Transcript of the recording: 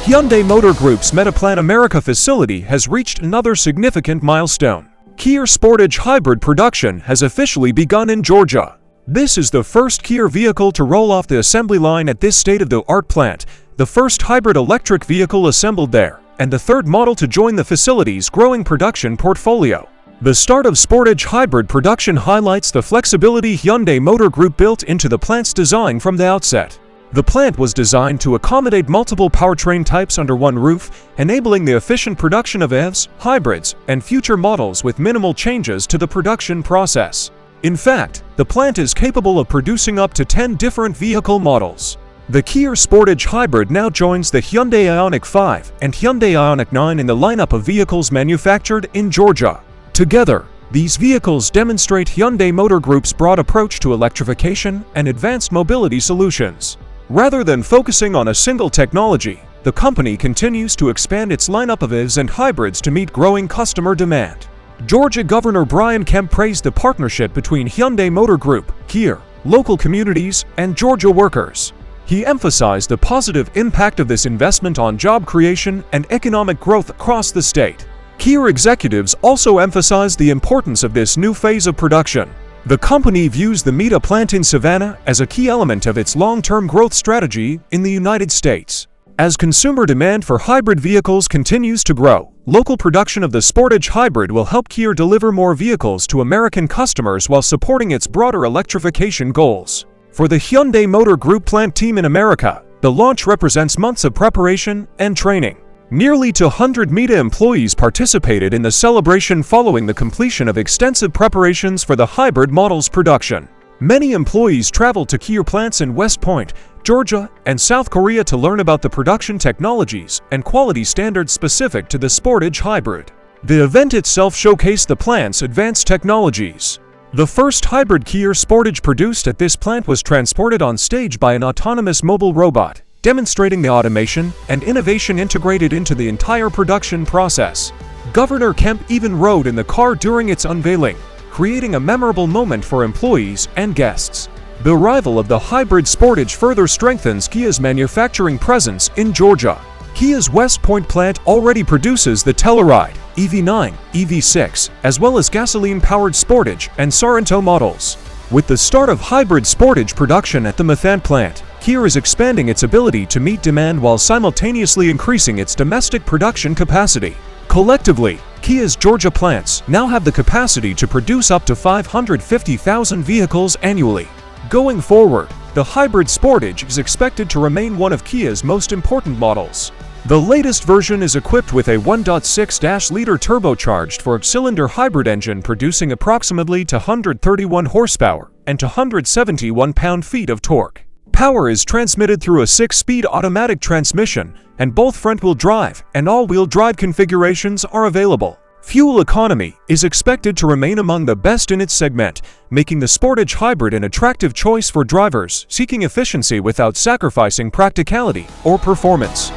Hyundai Motor Group's Metaplant America facility has reached another significant milestone. Kia Sportage Hybrid production has officially begun in Georgia. This is the first Kia vehicle to roll off the assembly line at this state-of-the-art plant, the first hybrid electric vehicle assembled there, and the third model to join the facility's growing production portfolio. The start of Sportage Hybrid production highlights the flexibility Hyundai Motor Group built into the plant's design from the outset. The plant was designed to accommodate multiple powertrain types under one roof, enabling the efficient production of EVs, hybrids, and future models with minimal changes to the production process. In fact, the plant is capable of producing up to 10 different vehicle models. The Kia Sportage Hybrid now joins the Hyundai Ionic 5 and Hyundai Ionic 9 in the lineup of vehicles manufactured in Georgia. Together, these vehicles demonstrate Hyundai Motor Group's broad approach to electrification and advanced mobility solutions. Rather than focusing on a single technology, the company continues to expand its lineup of EVs and hybrids to meet growing customer demand. Georgia Governor Brian Kemp praised the partnership between Hyundai Motor Group, Kia, local communities, and Georgia workers. He emphasized the positive impact of this investment on job creation and economic growth across the state. Kia executives also emphasized the importance of this new phase of production. The company views the Metaplant in Savannah as a key element of its long-term growth strategy in the United States. As consumer demand for hybrid vehicles continues to grow, local production of the Sportage Hybrid will help Kia deliver more vehicles to American customers while supporting its broader electrification goals. For the Hyundai Motor Group plant team in America, the launch represents months of preparation and training. Nearly 200 Meta employees participated in the celebration following the completion of extensive preparations for the hybrid model's production. Many employees traveled to Kia plants in West Point, Georgia, and South Korea to learn about the production technologies and quality standards specific to the Sportage Hybrid. The event itself showcased the plant's advanced technologies. The first hybrid Kia Sportage produced at this plant was transported on stage by an autonomous mobile robot, demonstrating the automation and innovation integrated into the entire production process. Governor Kemp even rode in the car during its unveiling, creating a memorable moment for employees and guests. The arrival of the hybrid Sportage further strengthens Kia's manufacturing presence in Georgia. Kia's West Point plant already produces the Telluride, EV9, EV6, as well as gasoline-powered Sportage and Sorento models. With the start of hybrid Sportage production at the Metaplant plant, Kia is expanding its ability to meet demand while simultaneously increasing its domestic production capacity. Collectively, Kia's Georgia plants now have the capacity to produce up to 550,000 vehicles annually. Going forward, the hybrid Sportage is expected to remain one of Kia's most important models. The latest version is equipped with a 1.6-liter turbocharged four-cylinder hybrid engine producing approximately 231 horsepower and 271 pound-feet of torque. Power is transmitted through a 6-speed automatic transmission, and both front-wheel drive and all-wheel drive configurations are available. Fuel economy is expected to remain among the best in its segment, making the Sportage Hybrid an attractive choice for drivers seeking efficiency without sacrificing practicality or performance.